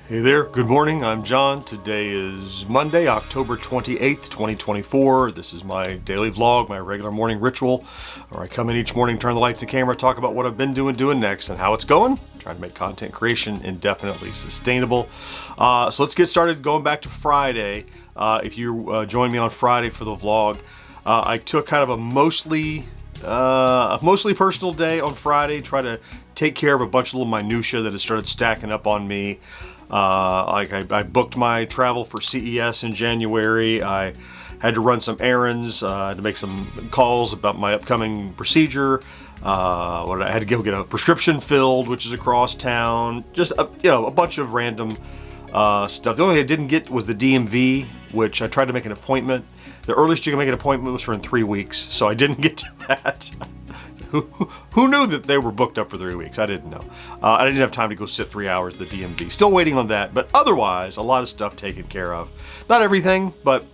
Hey there, good morning, I'm John. Today is Monday, October 28th, 2024. This is my daily vlog, my regular morning ritual, where I come in each morning, turn the lights and camera, talk about what I've been doing next, and how it's going. Trying to make content creation indefinitely sustainable. So let's get started going back to Friday. If you join me on Friday for the vlog, I took kind of a mostly personal day on Friday, try to take care of a bunch of little minutia that has started stacking up on me. I booked my travel for CES in January. I had to run some errands, to make some calls about my upcoming procedure. I had to go get a prescription filled, which is across town. Just a bunch of random stuff. The only thing I didn't get was the DMV, which I tried to make an appointment. The earliest you can make an appointment was for in 3 weeks, so I didn't get to that. Who knew that they were booked up for 3 weeks? I didn't know. I didn't have time to go sit 3 hours at the DMV. Still waiting on that, but otherwise, a lot of stuff taken care of. Not everything, but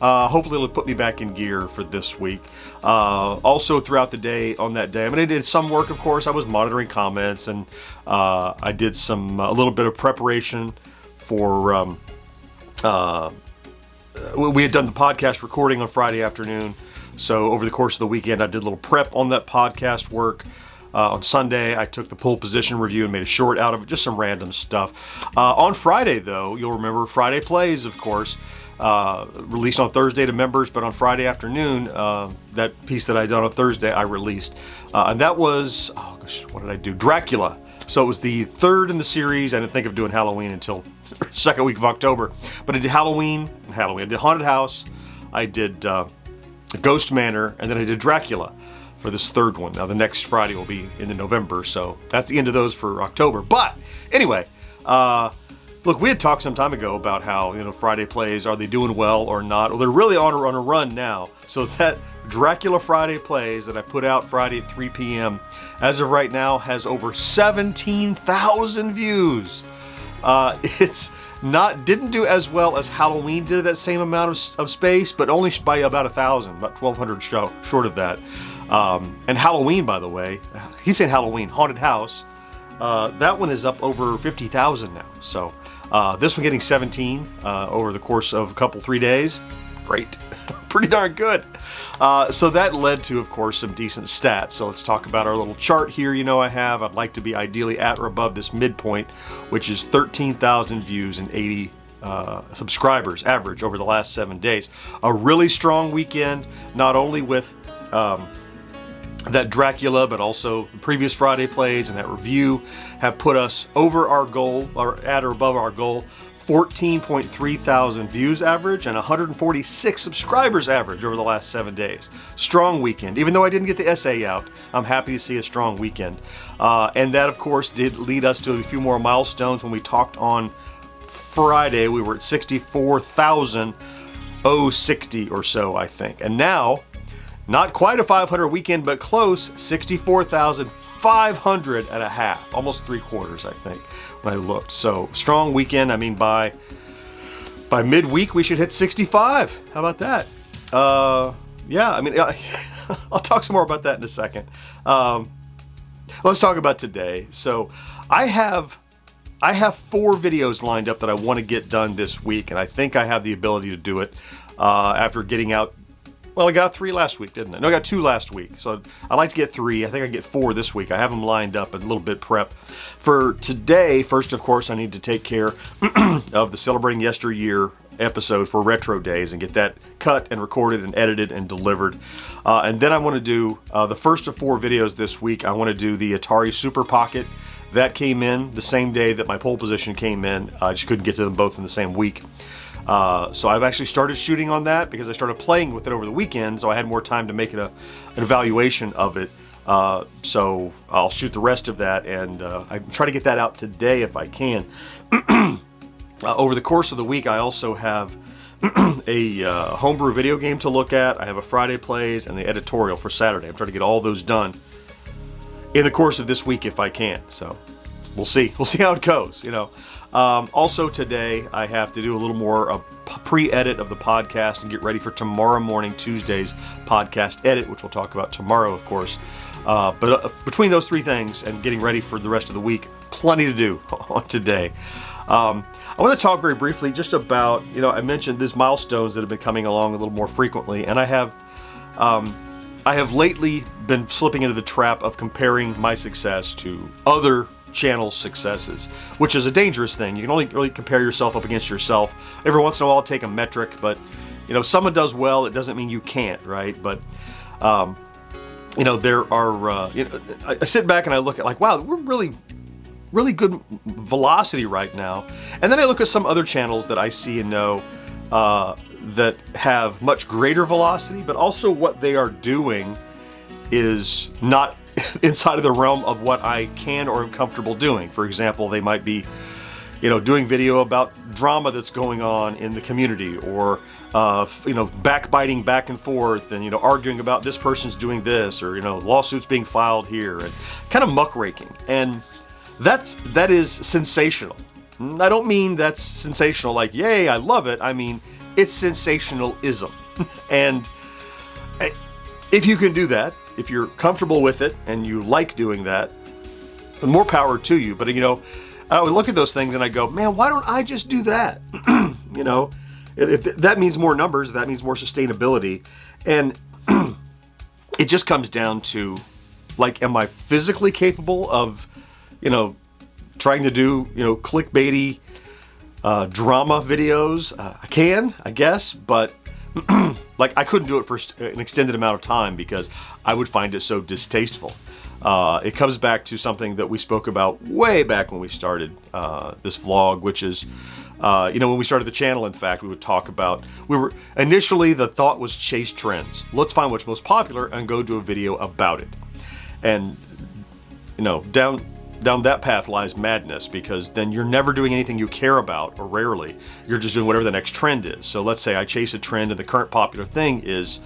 hopefully it'll put me back in gear for this week. Also throughout the day, on that day, I did some work, of course. I was monitoring comments, and I did a little bit of preparation for, we had done the podcast recording on Friday afternoon. So over the course of the weekend, I did a little prep on that podcast work. On Sunday, I took the pole position review and made a short out of it, just some random stuff. On Friday, though, you'll remember Friday Plays, of course, released on Thursday to members, but on Friday afternoon, that piece that I done on Thursday, I released. And that was, oh gosh, what did I do? Dracula. So it was the third in the series. I didn't think of doing Halloween until second week of October. But I did Halloween. I did Haunted House. I did Ghost Manor, and then I did Dracula for this third one. Now the next Friday will be in November, so that's the end of those for October. But anyway, look, we had talked some time ago about how Friday Plays, are they doing well or not? Well, they're really on a run now. So that Dracula Friday Plays that I put out Friday at 3 p.m. as of right now has over 17,000 views. Didn't do as well as Halloween did at that same amount of space, but only by about 1,000, about 1,200 short of that. And Halloween, by the way, I keep saying Halloween, Haunted House, that one is up over 50,000 now. So this one getting 17 over the course of 3 days. Great. Pretty darn good. So that led to, of course, some decent stats. So let's talk about our little chart here. I'd like to be ideally at or above this midpoint, which is 13,000 views and 80 subscribers average over the last 7 days. A really strong weekend, not only with that Dracula, but also the previous Friday Plays and that review have put us over our goal, or at or above our goal. 14.3 thousand views average and 146 subscribers average over the last 7 days. Strong weekend. Even though I didn't get the essay out, I'm happy to see a strong weekend. And that, of course, did lead us to a few more milestones. When we talked on Friday, we were at 64,060 or so, I think. And now, not quite a 500 weekend, but close, 64,500 and a half. Almost 3/4, I think, when I looked. So strong weekend. By midweek we should hit 65. How about that? I'll talk some more about that in a second. Let's talk about today. So I have 4 videos lined up that I want to get done this week, and I think I have the ability to do it after getting out. Well, I got 3 last week, didn't I? No, I got 2 last week. So I'd like to get 3. I think I can get 4 this week. I have them lined up, a little bit prep. For today, first, of course, I need to take care of the Celebrating Yesteryear episode for Retro Days and get that cut and recorded and edited and delivered. And then I want to do the first of 4 videos this week. I want to do the Atari Super Pocket. That came in the same day that my pole position came in. I just couldn't get to them both in the same week. So I've actually started shooting on that because I started playing with it over the weekend, so I had more time to make it an evaluation of it. So I'll shoot the rest of that, and I try to get that out today if I can. Over the course of the week, I also have a homebrew video game to look at. I have a Friday Plays and the editorial for Saturday. I'm trying to get all those done in the course of this week if I can. So we'll see. We'll see how it goes, Also today, I have to do a little more pre-edit of the podcast and get ready for tomorrow morning, Tuesday's podcast edit, which we'll talk about tomorrow, of course. But between those 3 things and getting ready for the rest of the week, plenty to do on today. I want to talk very briefly just about, I mentioned these milestones that have been coming along a little more frequently, and I have lately been slipping into the trap of comparing my success to other channel successes, which is a dangerous thing. You can only really compare yourself up against yourself. Every once in a while, I'll take a metric, but someone does well, it doesn't mean you can't, right? But there are I sit back and I look at like, wow, we're really good velocity right now, and then I look at some other channels that I see and know that have much greater velocity, but also what they are doing is not inside of the realm of what I can or am comfortable doing. For example, they might be, doing video about drama that's going on in the community, or backbiting back and forth, and arguing about this person's doing this, or lawsuits being filed here, and kind of muckraking. And that is sensational. I don't mean that's sensational like, yay, I love it. I mean, it's sensationalism. And if you can do that, if you're comfortable with it and you like doing that, more power to you. But I would look at those things and I go, man, why don't I just do that? If that means more numbers, that means more sustainability. And it just comes down to, like, am I physically capable of, trying to do, clickbaity drama videos? I can, I guess, but like, I couldn't do it for an extended amount of time because I would find it so distasteful. It comes back to something that we spoke about way back when we started this vlog, which is, when we started the channel, in fact, we would talk about, initially the thought was chase trends. Let's find what's most popular and go do a video about it. And, down that path lies madness, because then you're never doing anything you care about, or rarely. You're just doing whatever the next trend is. So let's say I chase a trend and the current popular thing is,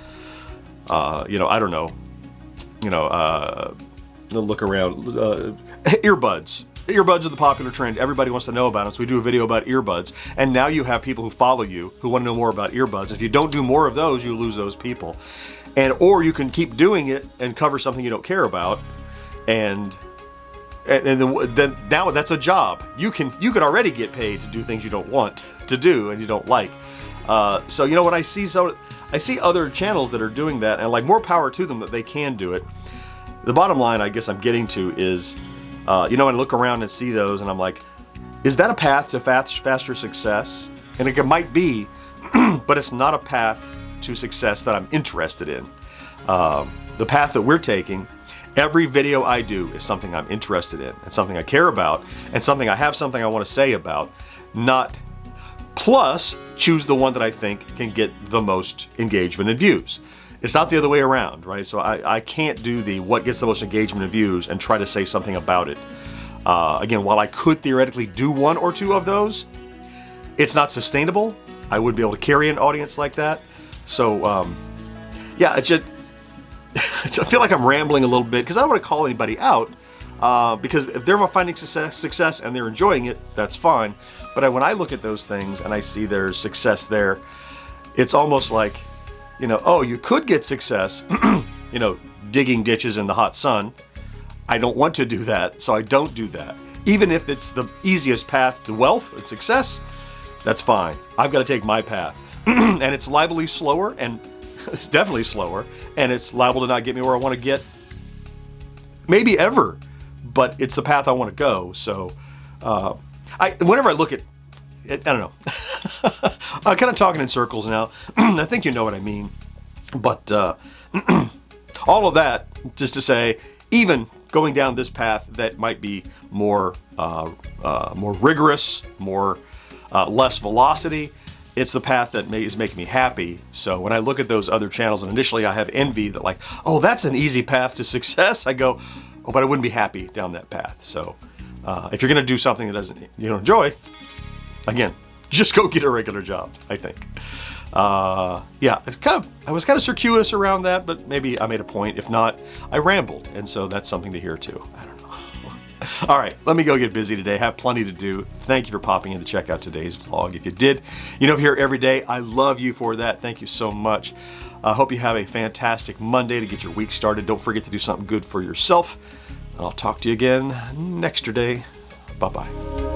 I don't know, look around, earbuds. Earbuds are the popular trend. Everybody wants to know about them, so we do a video about earbuds. And now you have people who follow you who want to know more about earbuds. If you don't do more of those, you lose those people. Or you can keep doing it and cover something you don't care about, and then now that's a job. You can already get paid to do things you don't want to do and you don't like. So when I see other channels that are doing that, and like, more power to them that they can do it. The bottom line, I guess I'm getting to is, I look around and see those and I'm like, is that a path to faster success? And it might be, but it's not a path to success that I'm interested in. The path that we're taking, every video I do is something I'm interested in, and something I care about, and something I want to say about, not plus choose the one that I think can get the most engagement and views. It's not the other way around, right? So I can't do the what gets the most engagement and views and try to say something about it. Again, while I could theoretically do one or two of those, it's not sustainable. I wouldn't be able to carry an audience like that. So, yeah, I feel like I'm rambling a little bit because I don't want to call anybody out, because if they're finding success and they're enjoying it, that's fine. But when I look at those things and I see there's success there, it's almost like, oh, you could get success, digging ditches in the hot sun. I don't want to do that, so I don't do that. Even if it's the easiest path to wealth and success, that's fine. I've got to take my path. And it's liably slower, and it's definitely slower, and it's liable to not get me where I want to get, maybe ever, but it's the path I want to go. So whenever I look at it, I don't know. I'm kind of talking in circles now. I think you know what I mean. But all of that just to say, even going down this path that might be more rigorous, less velocity, it's the path that is making me happy. So when I look at those other channels, and initially I have envy that, like, oh, that's an easy path to success, I go, oh, but I wouldn't be happy down that path. So if you're going to do something that you don't enjoy, again, just go get a regular job, I think. Yeah, I was kind of circuitous around that, but maybe I made a point. If not, I rambled, and so that's something to hear too. I don't know. All right, let me go get busy today. Have plenty to do. Thank you for popping in to check out today's vlog. If you did, if you're here every day, I love you for that. Thank you so much. I hope you have a fantastic Monday to get your week started. Don't forget to do something good for yourself. And I'll talk to you again next day. Bye-bye.